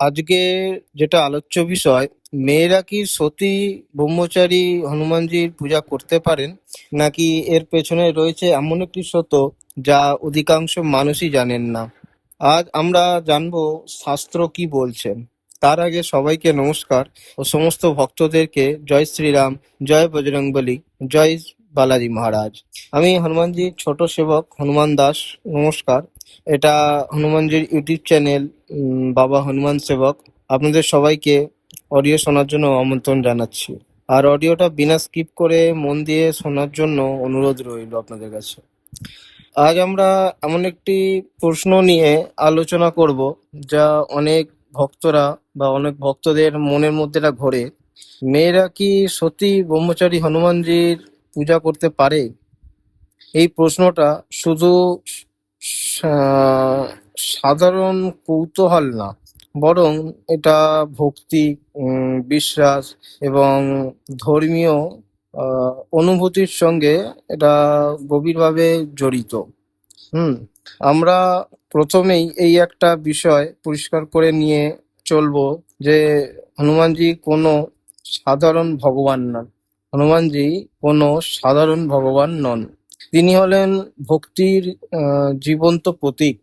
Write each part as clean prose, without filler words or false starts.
আজকে যেটা আলোচ্য বিষয়, মেয়েরা কি সতী ব্রহ্মচারী হনুমানজির পূজা করতে পারেন, নাকি এর পেছনে রয়েছে এমন একটি সত্য যা অধিকাংশ মানুষই জানেন না। আজ আমরা জানবো শাস্ত্র কি বলছেন। তার আগে সবাইকে নমস্কার ও সমস্ত ভক্তদেরকে জয় শ্রীরাম, জয় বজরংবলী, জয় বালাজি মহারাজ। আমি হনুমানজির ছোট সেবক হনুমান দাস। নমস্কার। এটা হনুমানজির ইউটিউব চ্যানেল, বাবা হনুমান সেবক। আপনাদের সবাইকে অডিও শোনার জন্য আমন্ত্রণ জানাচ্ছি। আর অডিওটা বিনা স্কিপ করে মন দিয়ে শোনার জন্য অনুরোধ রইল আপনাদের কাছে। আজ আমরা এমন একটি প্রশ্ন নিয়ে আলোচনা করব যা অনেক ভক্তরা বা অনেক ভক্তদের মনের মধ্যে এটা ঘোরে। মেয়েরা কি সত্যি ব্রহ্মচারী হনুমানজির পূজা করতে পারে? এই প্রশ্নটা শুধু সাধারণ কৌতূহল না, বরং এটা ভক্তি, বিশ্বাস এবং ধর্মীয় অনুভূতির সঙ্গে এটা গভীরভাবে জড়িত। আমরা প্রথমেই এই একটা বিষয় পরিষ্কার করে নিয়ে চলবো যে হনুমানজি কোনো সাধারণ ভগবান নন। হনুমানজি কোনো সাধারণ ভগবান নন। তিনি হলেন ভক্তির জীবন্ত প্রতীক,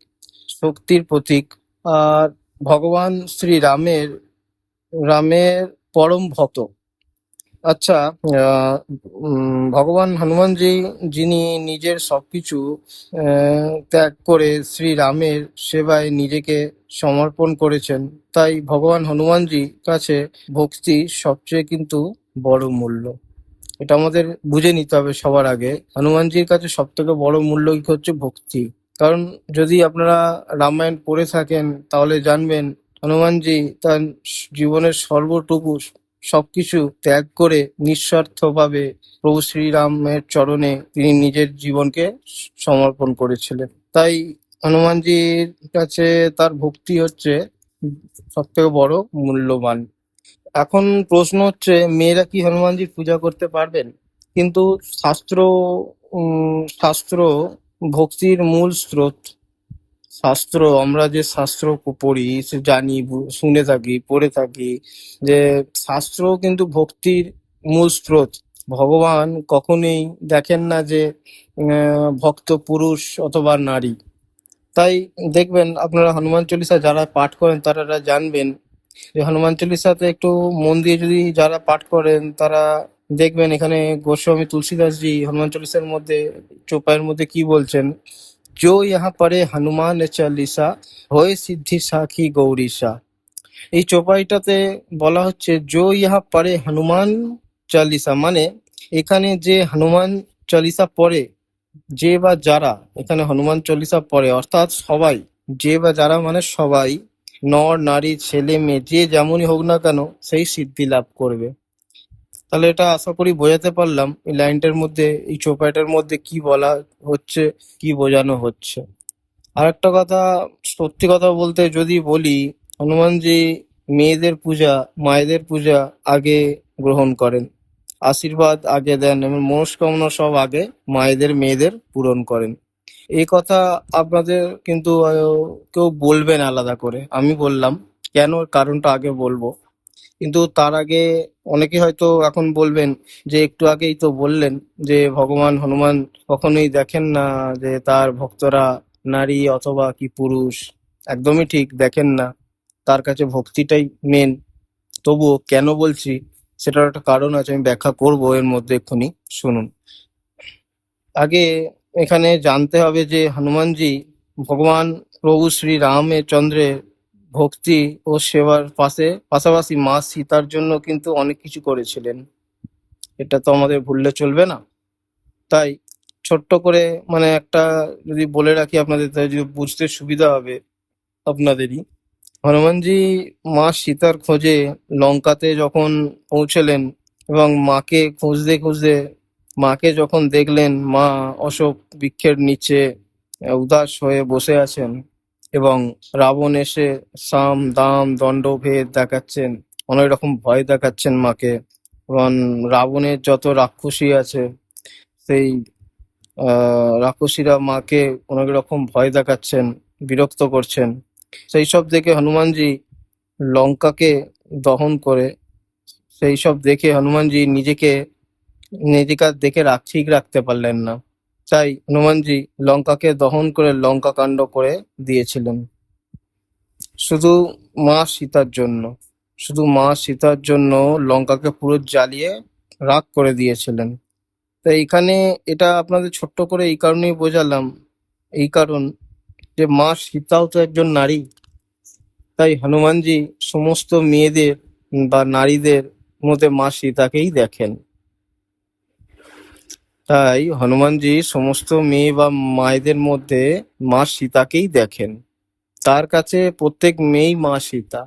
শক্তির প্রতীক, আর ভগবান শ্রী রামের পরম ভক্ত। আচ্ছা, ভগবান হনুমানজি, যিনি নিজের সবকিছু ত্যাগ করে শ্রীরামের সেবায় নিজেকে সমর্পণ করেছেন, তাই ভগবান হনুমানজি কাছে ভক্তি সবচেয়ে কিন্তু বড় মূল্য। এটা আমাদের বুঝে নিতে হবে সবার আগে। হনুমানজির কাছে সব থেকে বড় মূল্য কি হচ্ছে ভক্তি। কারণ যদি আপনারা রামায়ণ পড়ে থাকেন তাহলে জানবেন হনুমানজি তার জীবনের সর্বটুকু সবকিছু ত্যাগ করে নিঃস্বার্থভাবে প্রভু শ্রীরামের চরণে তিনি নিজের জীবনকে সমর্পণ করেছিলেন। তাই হনুমানজির কাছে তার ভক্তি হচ্ছে সব থেকে বড় মূল্যবান। এখন প্রশ্ন হচ্ছে, মেয়েরা কি হনুমানজির পূজা করতে পারবেন? কিন্তু শাস্ত্র শাস্ত্র ভক্তির মূল স্রোত। শাস্ত্র, আমরা যে শাস্ত্র পড়ি, সে জানি, শুনে থাকি, পড়ে থাকি যে শাস্ত্র কিন্তু ভক্তির মূল স্রোত। ভগবান কখনোই দেখেন না যে ভক্ত পুরুষ অথবা নারী। তাই দেখবেন আপনারা হনুমান চল্লিশা যারা পাঠ করেন তারা জানবেন যে হনুমান চল্লিশাতে একটু মন দিয়ে যদি যারা পাঠ করেন তারা দেখবেন এখানে গোস্বামী তুলসীদাসজি হনুমান চল্লিশার মধ্যে চোপাইয়ের মধ্যে কি বলছেন। जो यहाँ पढ़े হনুমান চালিসা হয়ে সিদ্ধি সাখী গৌরীশা। এই চোপাইটাতে বলা হচ্ছে জো ইহা পড়ে হনুমান চালিসা, মানে এখানে যে হনুমান চালিসা পড়ে, যে বা যারা এখানে হনুমান চল্লিশা পড়ে, অর্থাৎ সবাই, যে বা যারা মানে সবাই, নর নারী ছেলে মেয়ে যে যেমনই হোক না কেন, সেই সিদ্ধি লাভ করবে। তাহলে এটা আশা করি বোঝাতে পারলাম এই লাইনটার মধ্যে, এই চোপাইটার মধ্যে কি বলা হচ্ছে, কি বোঝানো হচ্ছে। আর একটা কথা, সত্যি কথা বলতে যদি বলি, হনুমানজি মেয়েদের পূজা, মায়েদের পূজা আগে গ্রহণ করেন, আশীর্বাদ আগে দেন এবং মনস্কামনা সব আগে মায়েদের মেয়েদের পূরণ করেন। এই কথা আপনাদের কিন্তু কেউ বলবেন আলাদা করে, আমি বললাম কেন, কারণটা আগে বলবো। কিন্তু তার আগে অনেকে হয়তো এখন বলবেন যে একটু আগেই তো বললেন যে ভগবান হনুমান কখনোই দেখেন না যে তার ভক্তরা নারী অথবা কি পুরুষ। একদমই ঠিক, দেখেন না। তার কাছে ভক্তিটাই মেন। তবুও কেন বলছি সেটার একটা কারণ আছে, আমি ব্যাখ্যা করব এর মধ্যে, এক্ষুনি শুনুন। আগে এখানে জানতে হবে যে হনুমানজি ভগবান প্রভু শ্রী রামের চন্দ্রের ভক্তি ও সেবার পাশাপাশি মা সীতার জন্য কিন্তু অনেক কিছু করেছিলেন। এটা তো আমাদের ভুললে চলবে না। তাই ছোট্ট করে মানে একটা যদি বলে রাখি আপনাদের, তাই যদি বুঝতে সুবিধা হবে আপনাদেরই। হনুমানজি মা সীতার খোঁজে লঙ্কাতে যখন পৌঁছলেন এবং মাকে খুঁজতে খুঁজতে মাকে যখন দেখলেন মা অশোক বৃক্ষের নিচে উদাস হয়ে বসে আছেন এবং রাবণ এসে সাম দাম দণ্ডভেদ দেখাচ্ছেন, অনেক রকম ভয় দেখাচ্ছেন মাকে, এবং রাবণের যত রাক্ষসী আছে সেই রাক্ষসীরা মাকে অনেক রকম ভয় দেখাচ্ছেন, বিরক্ত করছেন। সেই সব দেখে হনুমানজি লঙ্কাকে দহন করে, সেই সব দেখে হনুমানজি নিজেকে আর দেখে ঠিক রাখতে পারলেন না। তাই হনুমানজি লঙ্কাকে দহন করে লঙ্কা কাণ্ড করে দিয়েছিলেন, শুধু মা সীতার জন্য। শুধু মা সীতার জন্য লঙ্কাকে পুরো জ্বালিয়ে রাখ করে দিয়েছিলেন। তো এইখানে এটা আপনাদের ছোট্ট করে এই কারণেই বোঝালাম, এই কারণ যে মা সীতাও তো একজন নারী। তাই হনুমানজি সমস্ত মেয়েদের বা নারীদের মধ্যে মা সীতাকেই দেখেন। তাই হনুমানজি সমস্ত মেয়ে বা মায়েদের মধ্যে মা সীতাকেই দেখেন। তার কাছে প্রত্যেক মেয়েই মা সীতা।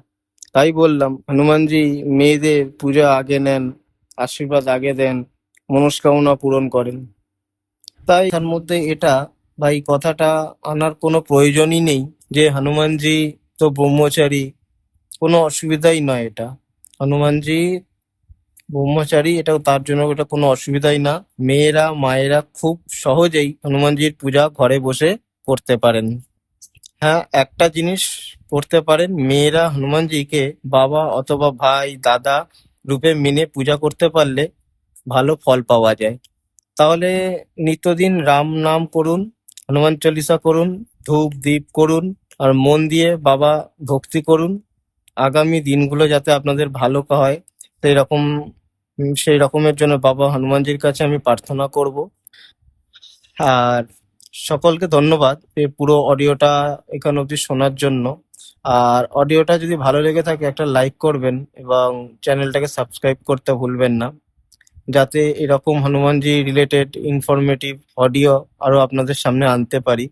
তাই বললাম হনুমানজি মেয়েদের পূজা আগে নেন, আশীর্বাদ আগে দেন, মনস্কামনা পূরণ করেন। তাই তার মধ্যে এটা বা এই কথাটা আনার কোনো প্রয়োজনই নেই যে হনুমানজি তো ব্রহ্মচারী, কোনো অসুবিধাই নয় এটা। হনুমানজি ব্রহ্মচারী, এটাও তার জন্য এটা কোনো অসুবিধাই না। মেয়েরা মায়েরা খুব সহজেই হনুমানজির পূজা ঘরে বসে করতে পারেন। হ্যাঁ, একটা জিনিস করতে পারেন, মেয়েরা হনুমানজিকে বাবা অথবা ভাই দাদা রূপে মেনে পূজা করতে পারলে ভালো ফল পাওয়া যায়। তাহলে নিত্যদিন রাম নাম করুন, হনুমান চল্লিশা করুন, ধূপ দীপ করুন, আর মন দিয়ে বাবা ভক্তি করুন। আগামী দিনগুলো যাতে আপনাদের ভালো হয় সেই রকমের জন্য বাবা হনুমানজির কাছে আমি প্রার্থনা করব। আর সকলকে ধন্যবাদ এই পুরো অডিওটা এখান অবধি শোনার জন্য। আর অডিওটা যদি ভালো লেগে থাকে একটা লাইক করবেন এবং চ্যানেলটাকে সাবস্ক্রাইব করতে ভুলবেন না, যাতে এরকম হনুমানজি রিলেটেড ইনফরমেটিভ অডিও আরো আপনাদের সামনে আনতে পারি।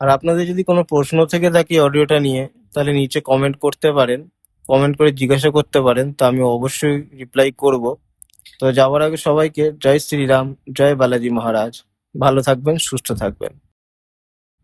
আর আপনাদের যদি কোনো প্রশ্ন থেকে থাকে অডিওটা নিয়ে, তাহলে নিচে কমেন্ট করতে পারেন, কমেন্ট করে জিজ্ঞাসা করতে পারেন, তো আমি অবশ্যই রিপ্লাই করব। তো যাওয়ার আগে সবাইকে জয় শ্রীরাম, জয় বালাজি মহারাজ। ভালো থাকবেন, সুস্থ থাকবেন।